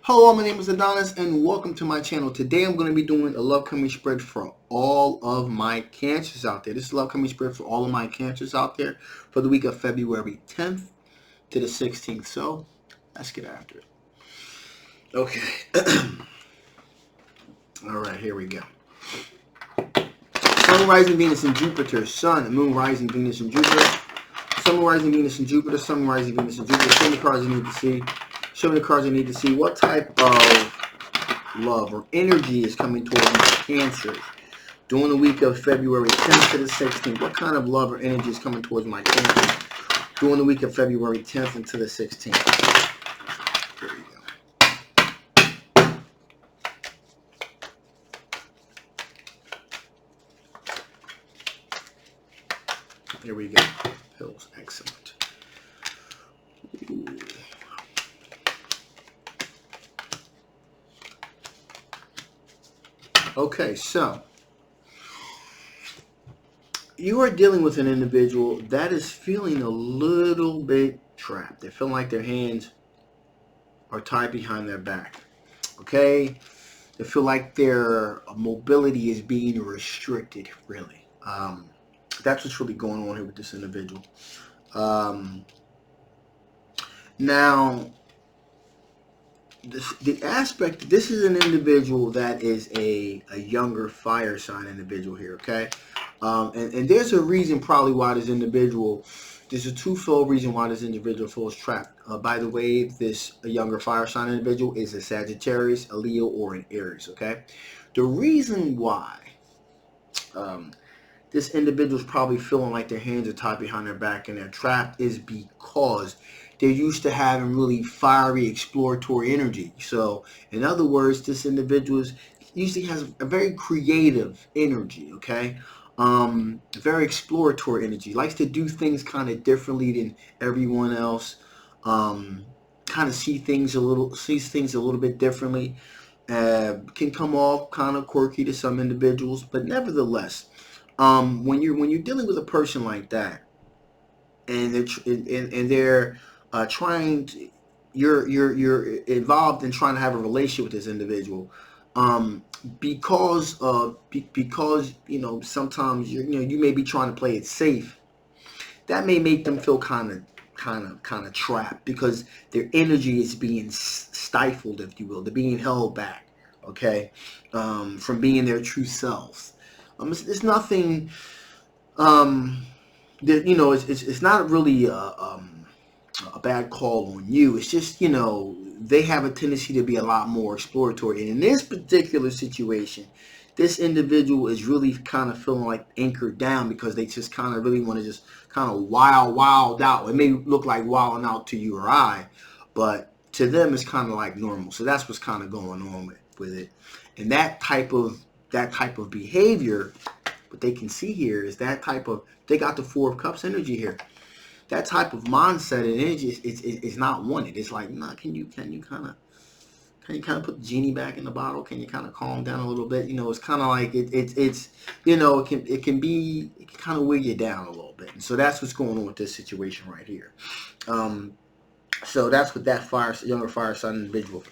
Hello, my name is Adonis and welcome to my channel. Today I'm going to be doing a love coming spread for all of my cancers out there. This is a love coming spread for all of my cancers out there for the week of February 10th to the 16th. So let's get after it. Okay. All right, here we go. Sun, rising Venus and Jupiter. Sun, Moon, rising Venus and Jupiter. Sun, rising Venus and Jupiter. Sun, rising Venus and Jupiter. Show me the cards you need to see. Show me the cards you need to see. What type of love or energy is coming towards my cancers during the week of February 10th to the 16th? What kind of love or energy is coming towards my cancers during the week of February 10th into the 16th? Here we go. Here we go. Pills. Excellent. Ooh. Okay, so you are dealing with an individual that is feeling a little bit trapped. They feel like their hands are tied behind their back. Okay? They feel like their mobility is being restricted, really. That's what's really going on here with this individual. Now, this is an individual that is a younger fire sign individual here, okay? And there's a reason probably why this individual, there's a twofold reason why this individual feels trapped. By the way, this younger fire sign individual is a Sagittarius, a Leo, or an Aries, okay? The reason why this individual is probably feeling like their hands are tied behind their back and they're trapped is because they're used to having really fiery, exploratory energy. So, in other words, this individual usually has a very creative energy, okay? Very exploratory energy. Likes to do things kind of differently than everyone else. Kind of sees things a little bit differently. Can come off kind of quirky to some individuals, but nevertheless, when you're dealing with a person like that, and they're trying to, you're involved in trying to have a relationship with this individual, because you know sometimes you may be trying to play it safe. That may make them feel kind of trapped because their energy is being stifled, if you will. They're being held back, okay, from being their true selves. It's nothing. It's not really a bad call on you. It's just, they have a tendency to be a lot more exploratory. And in this particular situation, this individual is really kind of feeling like anchored down because they just kind of really want to just kind of wild out. It may look like wilding out to you or I, but to them it's kind of like normal. So that's what's kind of going on with it. And that type of behavior, what they can see here is they got the Four of Cups energy here. That type of mindset and energy is not wanted. It's like, nah, can you kind of put the genie back in the bottle? Can you kind of calm down a little bit? It's kind of like it can kind of weigh you down a little bit. And so that's what's going on with this situation right here. So that's what that younger fire sign individual.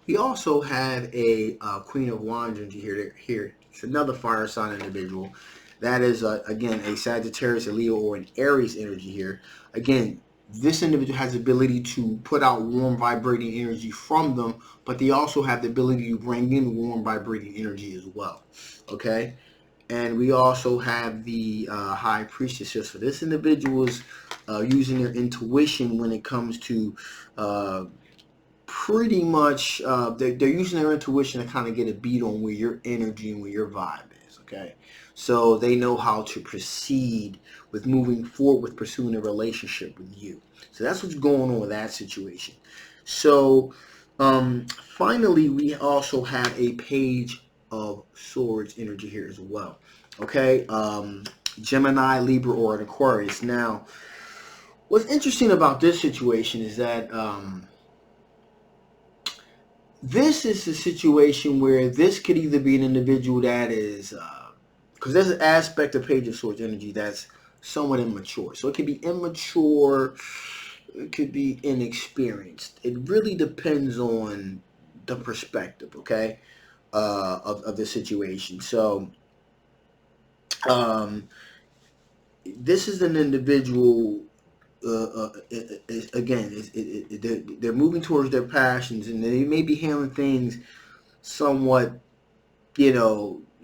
We also have a Queen of Wands energy here. It's another fire sign individual. That is, again, a Sagittarius, a Leo, or an Aries energy here. Again, this individual has the ability to put out warm vibrating energy from them, but they also have the ability to bring in warm vibrating energy as well. Okay? And we also have the High Priestess here. So this individual is using their intuition when it comes to pretty much, they're using their intuition to kind of get a beat on where your energy and where your vibe is, okay? So they know how to proceed with moving forward with pursuing a relationship with you. So that's what's going on with that situation. So finally, we also have a Page of Swords energy here as well, okay? Gemini, Libra, or an Aquarius. Now, what's interesting about this situation is that this is a situation where this could either be an individual that is, because there's an aspect of Page of Swords energy that's somewhat immature. So it can be immature, It could be inexperienced. It really depends on the perspective, okay, of the situation. So, um, this is an individual. Again, they're moving towards their passions, and they may be handling things somewhat,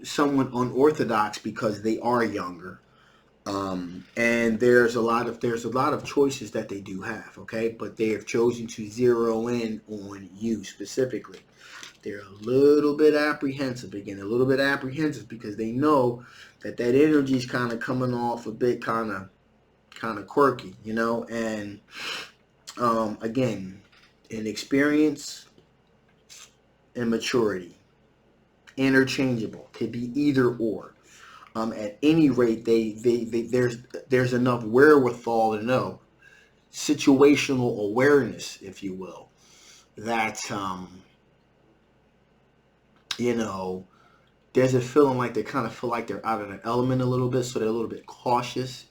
somewhat unorthodox because they are younger. And there's a lot of choices that they do have, okay, but they have chosen to zero in on you specifically. They're a little bit apprehensive, again, a little bit apprehensive because they know that energy is kind of coming off a bit kind of quirky, and again, in experience and maturity, interchangeable, could be either or. At any rate, there's enough wherewithal to know, situational awareness, if you will, that you know there's a feeling like they kind of feel like they're out of their element a little bit, so they're a little bit cautious,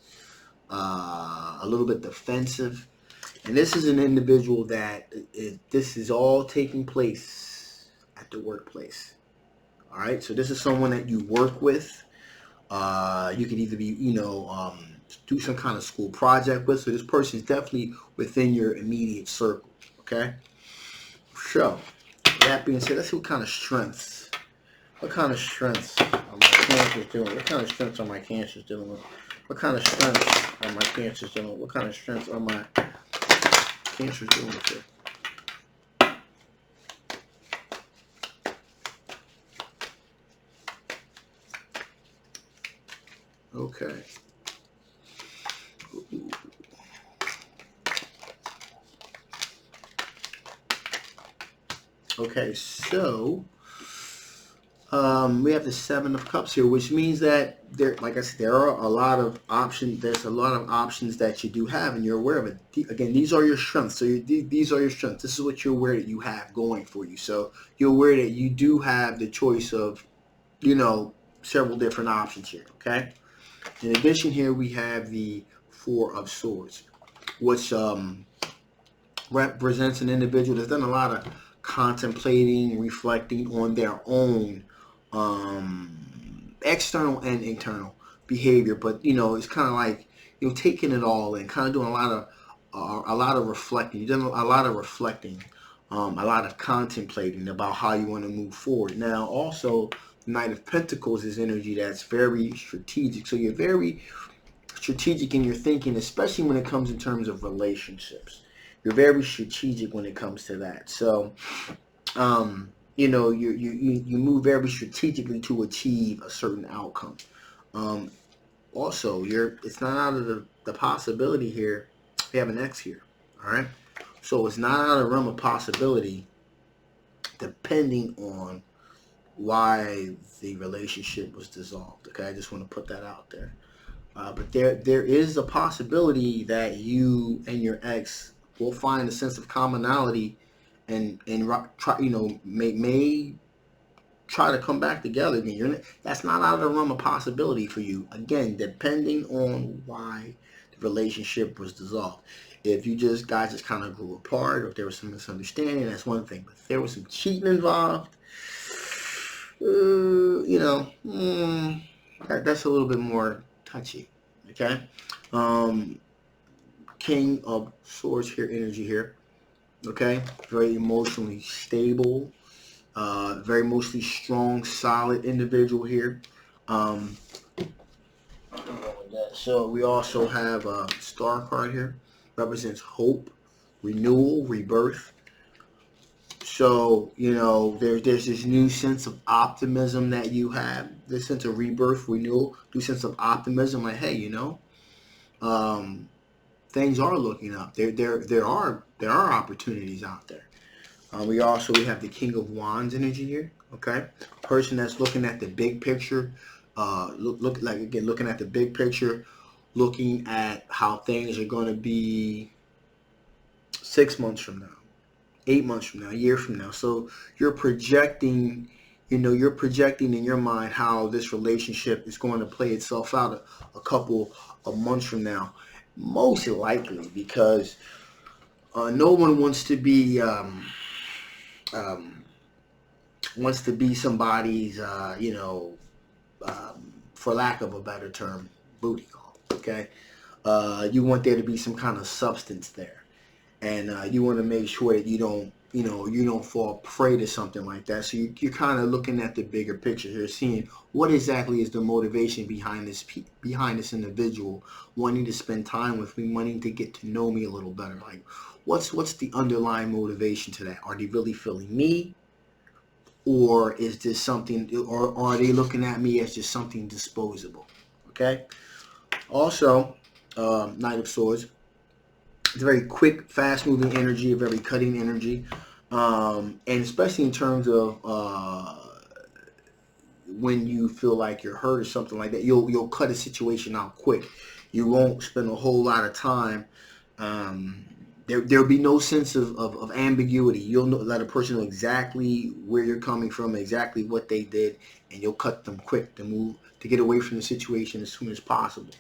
a little bit defensive. And this is an individual that this is all taking place at the workplace. All right, so this is someone that you work with. You could either be, do some kind of school project with. So this person is definitely within your immediate circle. Okay. So that being said, let's see what kind of strengths. What kind of strengths are my cancers dealing with? What kind of strengths are my cancers dealing with? What kind of strengths are my cancers dealing with? What kind of strengths are my cancers dealing with here? Okay. Ooh. Okay, so we have the Seven of Cups here, which means that like I said, there are a lot of options. There's a lot of options that you do have, and you're aware of it. Again, these are your strengths. So these are your strengths. This is what you're aware that you have going for you. So you're aware that you do have the choice of, several different options here. Okay. In addition, here we have the Four of Swords, which represents an individual that's done a lot of contemplating, reflecting on their own external and internal behavior. But it's kind of like taking it all in, kind of doing a lot of reflecting. You've done a lot of reflecting, a lot of contemplating about how you want to move forward. Now, also, the Knight of Pentacles is energy that's very strategic. So you're very strategic in your thinking, especially when it comes in terms of relationships. You're very strategic when it comes to that. So, you move very strategically to achieve a certain outcome. Also, it's not out of the possibility here. We have an X here. All right. So it's not out of the realm of possibility, depending on why the relationship was dissolved. Okay, I just want to put that out there. But there is a possibility that you and your ex will find a sense of commonality, and try, may try to come back together again. That's not out of the realm of possibility for you. Again, depending on why the relationship was dissolved. If you guys just kind of grew apart, or if there was some misunderstanding, that's one thing. But if there was some cheating involved, that's a little bit more touchy. Okay. King of Swords here, energy here. Okay. Very emotionally stable. Very emotionally strong, solid individual here. So we also have a star card here. Represents hope, renewal, rebirth. So, there's this new sense of optimism that you have, this sense of rebirth, renewal, new sense of optimism. Like, hey, um, things are looking up. There are opportunities out there. We have the King of Wands energy here. Okay, person that's looking at the big picture. Looking at the big picture, looking at how things are going to be 6 months from now, 8 months from now, a year from now. So you're projecting, in your mind how this relationship is going to play itself out a couple of months from now, most likely, because No one um, wants to be somebody's, for lack of a better term, booty call. Okay, you want there to be some kind of substance there, and you want to make sure that you don't fall prey to something like that. So you're kind of looking at the bigger picture here, seeing what exactly is the motivation behind this individual wanting to spend time with me, wanting to get to know me a little better. Like, what's the underlying motivation to that? Are they really feeling me? Or is this something, or are they looking at me as just something disposable? Okay. Also, Knight of Swords. It's a very quick, fast-moving energy, a very cutting energy, and especially in terms of when you feel like you're hurt or something like that, you'll cut a situation out quick. You won't spend a whole lot of time. Um, there'll be no sense of ambiguity. You'll let a person know exactly where you're coming from, exactly what they did, and you'll cut them quick to move to get away from the situation as soon as possible.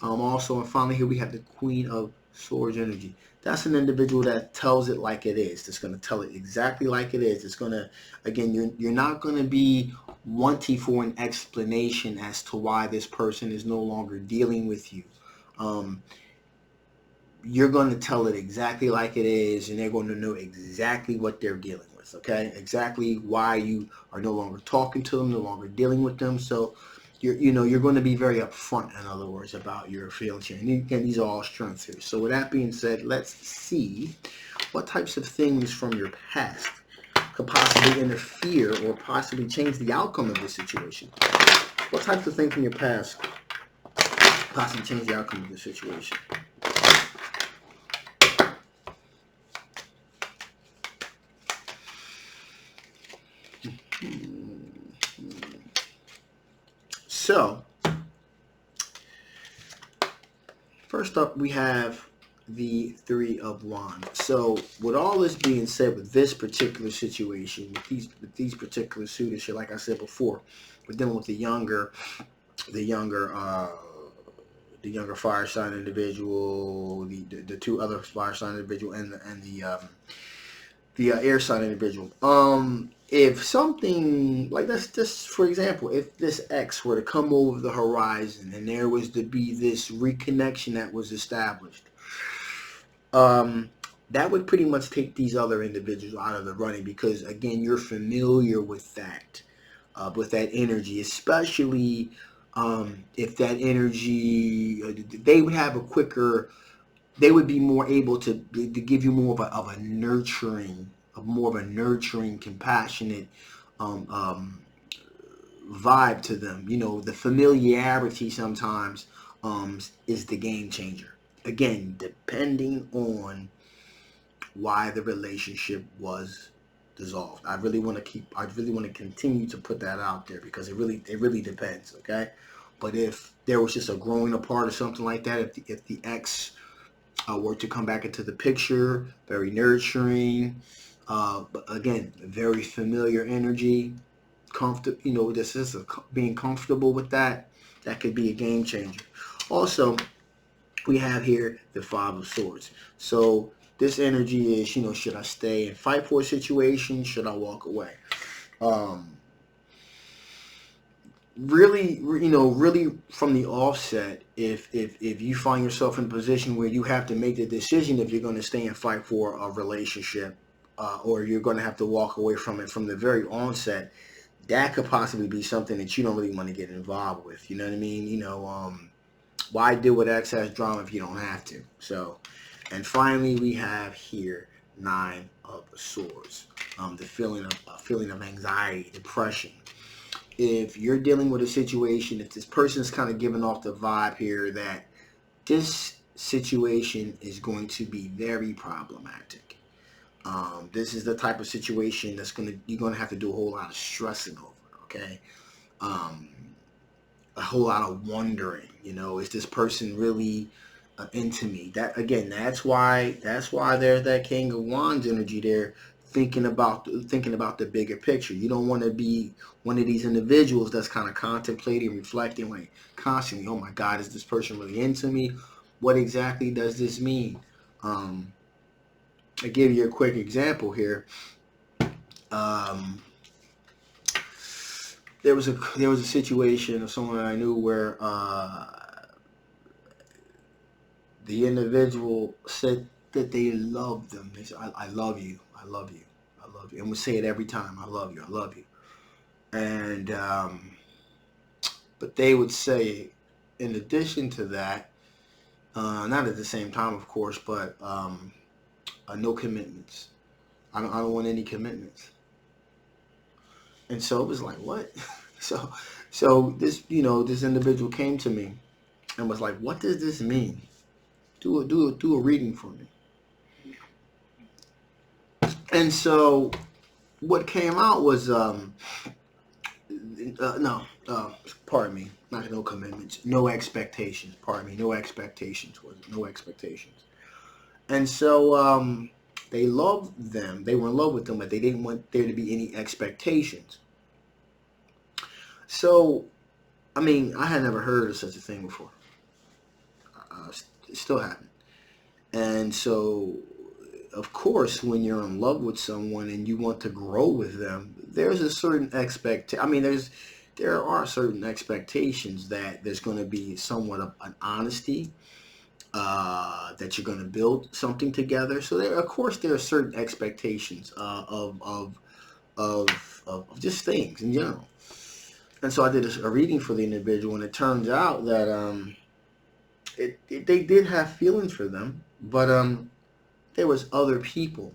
Also, and finally, here we have the Queen of Swords energy. That's an individual that tells it like it is. That's going to tell it exactly like it is. It's going to, again, you're not going to be wanting for an explanation as to why this person is no longer dealing with you. Um, you're going to tell it exactly like it is, and they're going to know exactly what they're dealing with. Okay, exactly why you are no longer talking to them, no longer dealing with them. So you're going to be very upfront, in other words, about your feelings here. And again, these are all strengths here. So with that being said, let's see what types of things from your past could possibly interfere or possibly change the outcome of this situation. What types of things from your past possibly change the outcome of this situation? So, first up, we have the Three of Wands. So, with all this being said, with this particular situation, with these particular suitors here, like I said before, we're dealing with the younger, uh, the younger fire sign individual, the two other fire sign individual, and the air sign individual. If something like that's just for example, if this X were to come over the horizon and there was to be this reconnection that was established, um, that would pretty much take these other individuals out of the running because again, you're familiar with that energy, especially if that energy, they would have a quicker they would be more able to give you more of a nurturing, compassionate um, um, vibe to them. You know, the familiarity sometimes is the game changer. Again, depending on why the relationship was dissolved. I really want to continue to put that out there because it really depends. Okay, but if there was just a growing apart or something like that, if the ex were to come back into the picture, very nurturing. But again, very familiar energy. Comfortable, this is being comfortable with that. That could be a game changer. Also, we have here the Five of Swords. So this energy is, should I stay and fight for a situation? Should I walk away? Um, really from the offset, if you find yourself in a position where you have to make the decision if you're going to stay and fight for a relationship, or you're going to have to walk away from it from the very onset, that could possibly be something that you don't really want to get involved with. You know what I mean? Why deal with excess drama if you don't have to? So, and finally, we have here Nine of Swords. The feeling of anxiety, depression. If you're dealing with a situation, if this person's kind of giving off the vibe here that this situation is going to be very problematic. This is the type of situation you're gonna have to do a whole lot of stressing over. Okay, um, a whole lot of wondering. Is this person really into me? That's why there's that King of Wands energy there, thinking about the bigger picture. You don't want to be one of these individuals that's kind of contemplating, reflecting, like constantly. Oh my God, is this person really into me? What exactly does this mean? Um, I give you a quick example here. Um, there was a situation of someone I knew where the individual said that they loved them. They said, I love you, I love you, I love you," and would say it every time, "I love you, I love you." And but they would say, in addition to that, not at the same time, of course, but no commitments. I don't want any commitments. And so it was like, what? so this this individual came to me and was like, "What does this mean? Do a reading for me." And so what came out was no, pardon me, not no commitments, no expectations. Pardon me, no expectations. Was no expectations. And so they loved them. They were in love with them, but they didn't want there to be any expectations. So, I mean, I had never heard of such a thing before. It still hadn't. And so, of course, when you're in love with someone and you want to grow with them, there's a certain I mean, there are certain expectations that there's going to be somewhat of an honesty, that you're going to build something together. So there, of course, there are certain expectations of just things in general. And so I did a reading for the individual, and it turns out that they did have feelings for them, but there was other people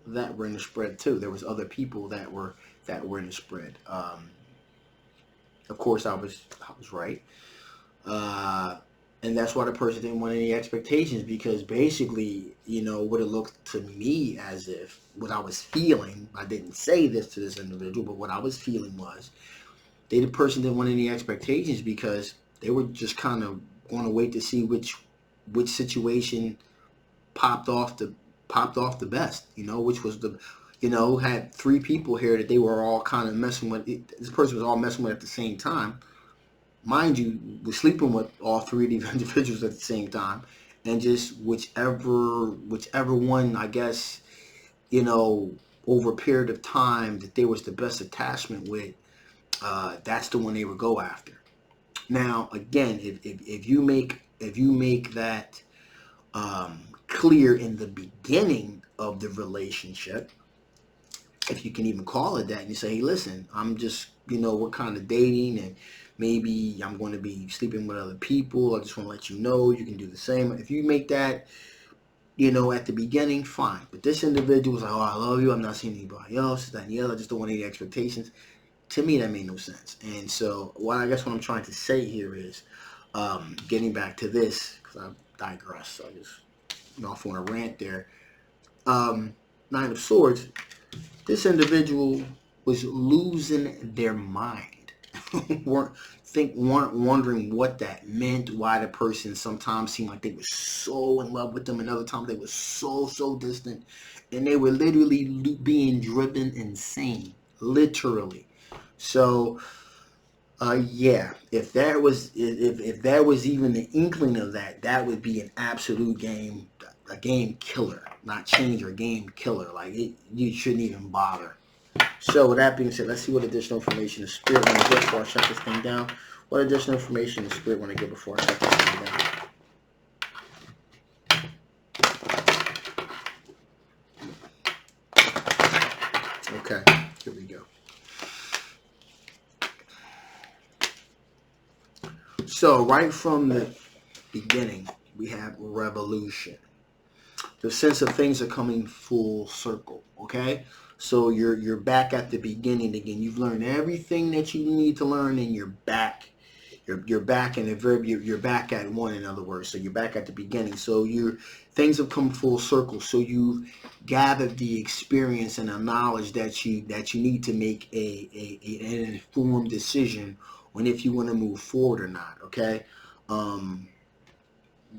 that were in the spread too. There was other people that were in the spread. Of course, I was right, uh, and that's why the person didn't want any expectations, because basically, what it looked to me as if what I was feeling. I didn't say this to this individual, but what I was feeling was the person didn't want any expectations because they were just kind of going to wait to see which situation popped off the best, which was had three people here that they were all kind of messing with. This person was all messing with at the same time. Mind you, was sleeping with all three of these individuals at the same time, and just whichever one, I guess, over a period of time that there was the best attachment with, that's the one they would go after. Now, again, if you make that clear in the beginning of the relationship, if you can even call it that, and you say, "Hey, listen, I'm just, we're kind of dating, and maybe I'm going to be sleeping with other people. I just want to let you know you can do the same." If you make that, at the beginning, fine. But this individual was like, "Oh, I love you. I'm not seeing anybody else. That and the other. I just don't want any expectations." To me, that made no sense. And so, what I'm trying to say here is, getting back to this, because I digress. So I just off on a rant there. Nine of Swords. This individual was losing their mind. weren't wondering what that meant. Why the person sometimes seemed like they were so in love with them, and other times they were so distant, and they were literally being driven insane, literally. So, yeah, if that was if that was even the inkling of that, that would be an absolute a game killer, not changer, game killer. Like you shouldn't even bother. So with that being said, let's see what additional information the spirit want to get before I shut this thing down. What additional information the spirit want to get before I shut this thing down? Okay, here we go. So right from the beginning, we have revolution. The sense of things are coming full circle. Okay, so you're back at the beginning again. You've learned everything that you need to learn, and you're back. You're back in the verb. You're back at one. In other words, so you're back at the beginning. So things have come full circle. So you've gathered the experience and the knowledge that you need to make an informed decision on if you want to move forward or not. Okay.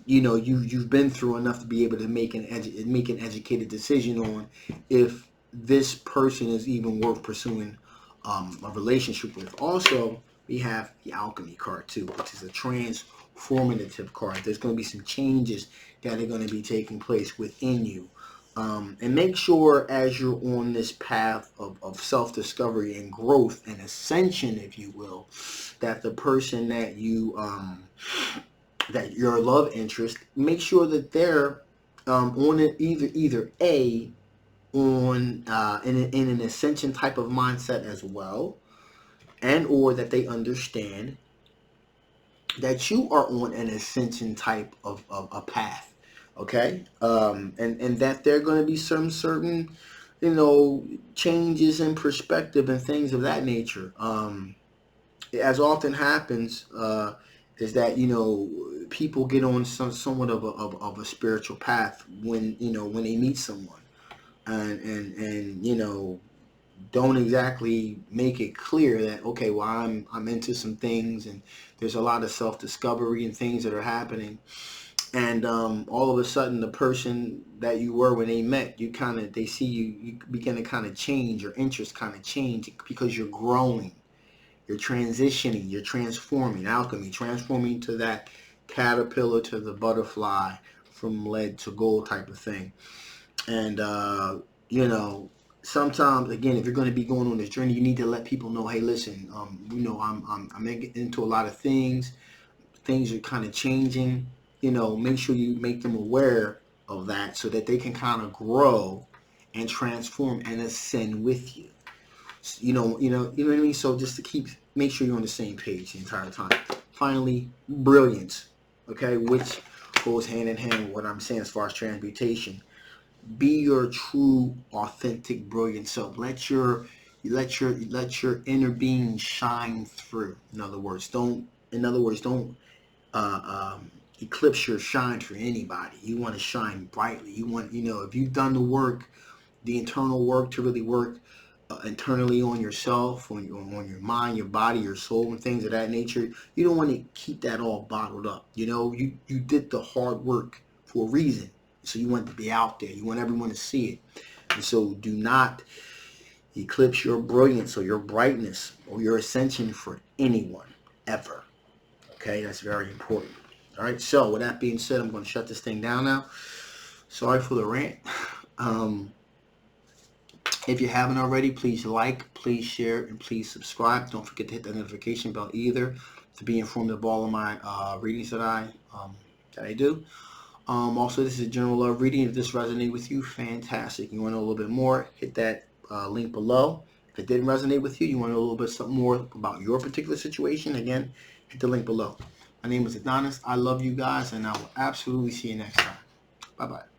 You've been through enough to be able to make an educated decision on if this person is even worth pursuing a relationship with. Also, we have the alchemy card too, which is a transformative card. There's going to be some changes that are going to be taking place within you. And make sure as you're on this path of self-discovery and growth and ascension, if you will, that the person that you that your love interest, make sure that they're on it either a on in an ascension type of mindset as well, and or that they understand that you are on an ascension type of a path, okay, and that there are going to be some certain, you know, changes in perspective and things of that nature. As often happens, is that, you know, people get on somewhat of a spiritual path when, you know, when they meet someone, and you know, don't exactly make it clear that, okay, well, I'm into some things, and there's a lot of self-discovery and things that are happening, and all of a sudden the person that you were when they met, you kind of, they see you begin to kind of change, your interests kind of change because you're growing, you're transitioning, you're transforming, alchemy, transforming to that caterpillar to the butterfly, from lead to gold type of thing. And you know, sometimes again, if you're going to be going on this journey, you need to let people know, hey, listen, you know, I'm into a lot of things. Things are kind of changing. You know, make sure you make them aware of that so that they can kind of grow and transform and ascend with you. You know what I mean. So just to make sure you're on the same page the entire time. Finally, brilliance. Okay, which goes hand in hand with what I'm saying as far as transmutation. Be your true, authentic, brilliant self. Let your inner being shine through. In other words, don't eclipse your shine for anybody. You want to shine brightly. You want, you know, if you've done the work, the internal work to really work internally on yourself, on your mind, your body, your soul, and things of that nature. You don't want to keep that all bottled up. You know, you did the hard work for a reason. So you want it to be out there. You want everyone to see it. And so do not eclipse your brilliance or your brightness or your ascension for anyone, ever. Okay, that's very important. All right, so with that being said, I'm going to shut this thing down now. Sorry for the rant. Um, if you haven't already, please like, please share, and please subscribe. Don't forget to hit the notification bell either to be informed of all of my readings that I do. Also, this is a general love reading. If this resonated with you, fantastic. You want to know a little bit more, hit that link below. If it didn't resonate with you, you want to know a little bit something more about your particular situation, again, hit the link below. My name is Adonis. I love you guys, and I will absolutely see you next time. Bye-bye.